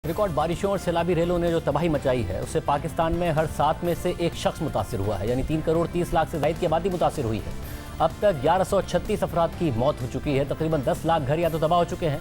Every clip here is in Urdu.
ریکارڈ بارشوں اور سیلابی ریلوں نے جو تباہی مچائی ہے اس سے پاکستان میں ہر 7 میں سے ایک شخص متاثر ہوا ہے، یعنی 3 کروڑ 30 لاکھ سے زائد کی آبادی متاثر ہوئی ہے۔ اب تک 1136 افراد کی موت ہو چکی ہے، تقریباً 10 لاکھ گھر یا تو تباہ ہو چکے ہیں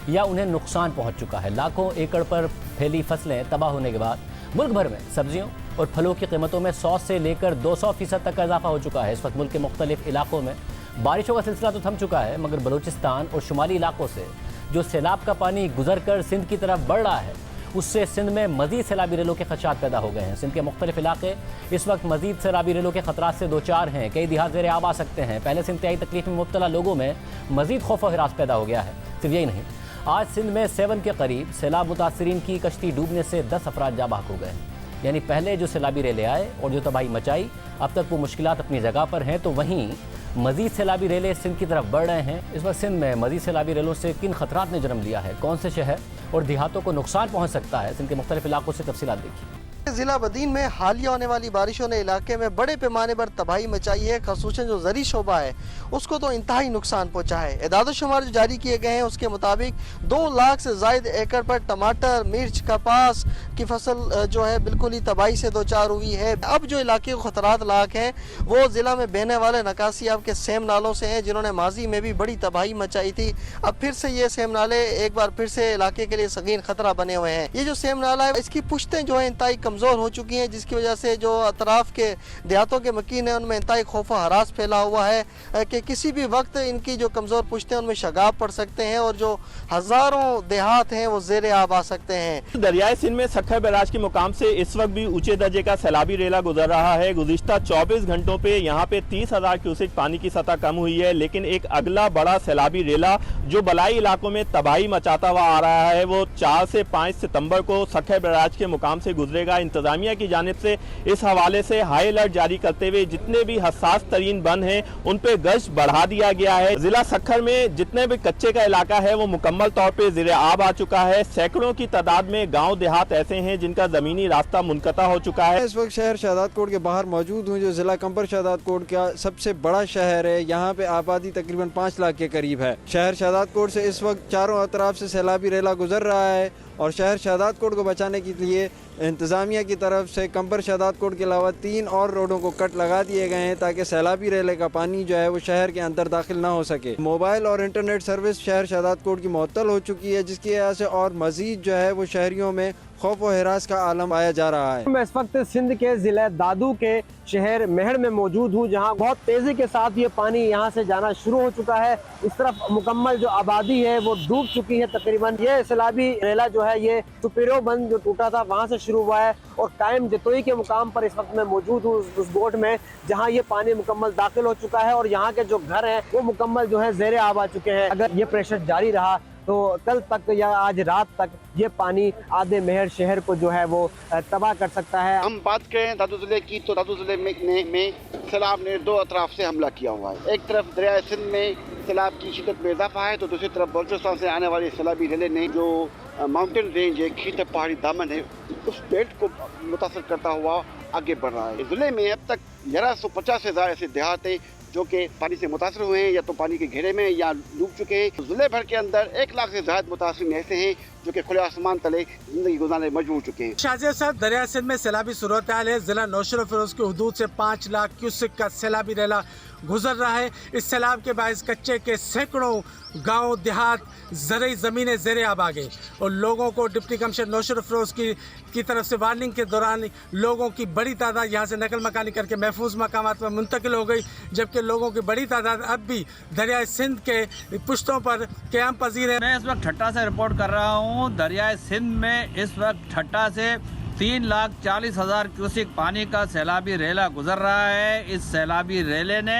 یا انہیں نقصان پہنچ چکا ہے۔ لاکھوں ایکڑ پر پھیلی فصلیں تباہ ہونے کے بعد ملک بھر میں سبزیوں اور پھلوں کی قیمتوں میں 100 سے لے کر 200% تک کا اضافہ ہو چکا ہے۔ اس وقت ملک کے مختلف علاقوں میں بارشوں کا سلسلہ تو تھم چکا ہے، مگر بلوچستان اور شمالی علاقوں سے جو سیلاب کا پانی گزر کر سندھ کی طرف بڑھ رہا ہے، اس سے سندھ میں مزید سیلابی ریلوں کے خدشات پیدا ہو گئے ہیں۔ سندھ کے مختلف علاقے اس وقت مزید سیلابی ریلوں کے خطرات سے دوچار ہیں، کئی دیہات زیر آب آ سکتے ہیں۔ پہلے سے انتہائی تکلیف میں مبتلا لوگوں میں مزید خوف و ہراس پیدا ہو گیا ہے۔ صرف یہی نہیں، آج سندھ میں 7 کے قریب سیلاب متاثرین کی کشتی ڈوبنے سے 10 افراد جاں بحق ہو گئے ہیں۔ یعنی پہلے جو سیلابی ریلیں آئے اور جو تباہی مچائی، اب تک وہ مشکلات اپنی جگہ پر ہیں، تو وہیں مزید سیلابی ریلیں سندھ کی طرف بڑھ رہے ہیں۔ اس وقت سندھ میں مزید سیلابی ریلوں سے کن خطرات نے جنم لیا ہے، کون سے شہر اور دیہاتوں کو نقصان پہنچ سکتا ہے، سندھ کے مختلف علاقوں سے تفصیلات دیکھیے۔ ضلع بدین میں حالیہ ہونے والی بارشوں نے علاقے میں بڑے پیمانے پر تباہی مچائی ہے، خصوصاً جو زرعی شعبہ ہے اس کو تو انتہائی نقصان پہنچا ہے۔ اعداد و شمار جو جاری کیے گئے ہیں اس کے مطابق 2 لاکھ سے زائد ایکڑ پر ٹماٹر، مرچ، کپاس کی فصل جو ہے بالکل ہی تباہی سے دوچار ہوئی ہے۔ اب جو علاقے کو خطرات لاحق ہیں وہ ضلع میں بہنے والے نکاسی آب کے سیم نالوں سے ہیں، جنہوں نے ماضی میں بھی بڑی تباہی مچائی تھی۔ اب پھر سے یہ سیم نالے ایک بار پھر سے علاقے کے لیے سنگین خطرہ بنے ہوئے ہیں۔ یہ جو سیم نالا ہے اس کی پشتیں جو ہیں انتہائی کمزور ہو چکی ہیں، جس کی وجہ سے جو اطراف کے دیہاتوں کے مکین ہیں ان میں انتہائی خوف و ہراس پھیلا ہوا ہے کہ کسی بھی وقت ان کی جو کمزور پشتیں ان میں شگاف پڑ سکتے ہیں اور جو ہزاروں دیہات ہیں وہ زیر آب آ سکتے ہیں۔ دریائے سندھ میں سکھر بیراج کے مقام سے اس وقت بھی اونچے درجے کا سیلابی ریلا گزر رہا ہے۔ گزشتہ 24 گھنٹوں پہ یہاں پہ 30,000 کیوسک پانی کی سطح کم ہوئی ہے، لیکن ایک اگلا بڑا سیلابی ریلا جو بلائی علاقوں میں تباہی مچاتا ہوا آ رہا ہے وہ 4 سے 5 ستمبر کو سکھر بیراج کے مقام سے گزرے گا۔ انتظامیہ کی جانب سے اس حوالے سے ہائی الرٹ جاری کرتے ہوئے جتنے بھی حساس ترین بند ہیں ان پہ گشت بڑھا دیا گیا ہے۔ ضلع سکھر میں جتنے بھی کچے کا علاقہ ہے وہ مکمل طور پہ زیر آب آ چکا ہے۔ سینکڑوں کی تعداد میں گاؤں دیہات ایسے ہیں جن کا زمینی راستہ منقطع ہو چکا ہے۔ اس وقت شہر شہزاد کوٹ کے باہر موجود ہوں، جو ضلع کمبر شہزاد کوٹ کا سب سے بڑا شہر ہے۔ یہاں پہ آبادی تقریباً 5 لاکھ کے قریب ہے۔ شہر شہزاد کوٹ سے اس وقت چاروں اطراف سے سیلابی ریلا گزر رہا ہے اور شہر شہزاد کوٹ کو بچانے کے لیے انتظامیہ کی طرف سے کمبر شہزاد کوٹ کے علاوہ 3 اور روڈوں کو کٹ لگا دیے گئے ہیں تاکہ سیلابی ریلے کا پانی جو ہے وہ شہر کے اندر داخل نہ ہو سکے۔ موبائل اور انٹرنیٹ سروس شہر شہزاد کوٹ کی معطل ہو چکی ہے، جس کی وجہ سے اور مزید جو ہے وہ شہریوں میں خوف و ہراس کا عالم آیا جا رہا ہے۔ میں اس وقت سندھ کے ضلع دادو کے شہر مہڑ میں موجود ہوں، جہاں بہت تیزی کے ساتھ یہ پانی یہاں سے جانا شروع ہو چکا ہے۔ اس طرف مکمل جو آبادی ہے وہ ڈوب چکی ہے تقریباً۔ یہ سیلابی ریلا جو ہے یہ سپیرو بند جو ٹوٹا تھا وہاں سے شروع ہوا ہے اور قائم جتوئی کے مقام پر اس وقت میں موجود ہوں، اس گوٹ میں جہاں یہ پانی مکمل داخل ہو چکا ہے اور یہاں کے جو گھر ہیں وہ مکمل جو ہے زیر آب آ چکے ہیں۔ اگر یہ پریشر جاری رہا تو کل تک یا آج رات تک یہ پانی آدھے مہر شہر کو جو ہے وہ تباہ کر سکتا ہے۔ ہم بات کریں دادو ضلع کی تو دادو ضلع میں سیلاب نے 2 اطراف سے حملہ کیا ہوا ہے۔ ایک طرف دریائے سندھ میں سیلاب کی شدت میں اضافہ ہے تو دوسری طرف بلوچستان سے آنے والی سیلابی ریلیں نے جو ماؤنٹین رینج ہے، کھیت پہاڑی دامن ہے، اس بیلٹ کو متاثر کرتا ہوا آگے بڑھ رہا ہے۔ ضلع میں اب تک 1150 سے زیادہ ایسے دیہات ہیں جو کہ پانی سے متاثر ہوئے ہیں، یا تو پانی کے گھیرے میں یا ڈوب چکے ہیں۔ ضلع بھر کے اندر 1 لاکھ سے زائد متاثرین ایسے ہیں جو کہ کھلے آسمان تلے زندگی گزارنے مجبور چکے ہیں۔ شازیہ صاحب، دریائے سندھ میں سیلابی صورتحال ہے۔ ضلع نوشہر و فیروز کی حدود سے 5 لاکھ کیوسک کا سیلابی ریلا گزر رہا ہے۔ اس سیلاب کے باعث کچے کے سینکڑوں گاؤں دیہات زرعی زمینیں زیر آب آ گئی اور لوگوں کو ڈپٹی کمشنر نوشہر و فیروز کی طرف سے وارننگ کے دوران لوگوں کی بڑی تعداد یہاں سے نقل مکانی کر کے محفوظ مقامات پر منتقل ہو گئی، جبکہ لوگوں کی بڑی تعداد اب بھی دریائے سندھ کے پشتوں پر قیام پذیر ہے۔ میں اس وقت ٹھٹا سے رپورٹ کر رہا ہوں۔ دریائے سندھ میں اس وقت ٹھٹا سے 3,40,000 کیوسک پانی کا سیلابی ریلا گزر رہا ہے۔ اس سیلابی ریلے نے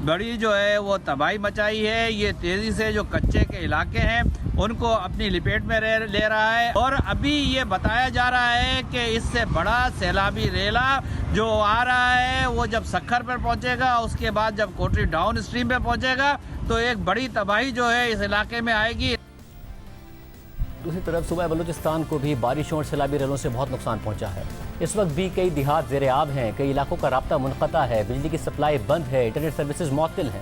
بڑی جو ہے وہ تباہی مچائی ہے۔ یہ تیزی سے جو کچے کے علاقے ہیں ان کو اپنی لپیٹ میں لے رہا ہے اور ابھی یہ بتایا جا رہا ہے کہ اس سے بڑا سیلابی ریلا جو آ رہا ہے وہ جب سکھر پر پہنچے گا، اس کے بعد جب کوٹری ڈاؤن اسٹریم پہ پہنچے گا تو ایک بڑی تباہی جو ہے اس علاقے میں آئے گی۔ دوسری طرف صوبہ بلوچستان کو بھی بارشوں اور سیلابی ریلوں سے بہت نقصان پہنچا ہے۔ اس وقت بھی کئی دیہات زیر آب ہیں، کئی علاقوں کا رابطہ منقطع ہے، بجلی کی سپلائی بند ہے، انٹرنیٹ سروسز معطل ہیں۔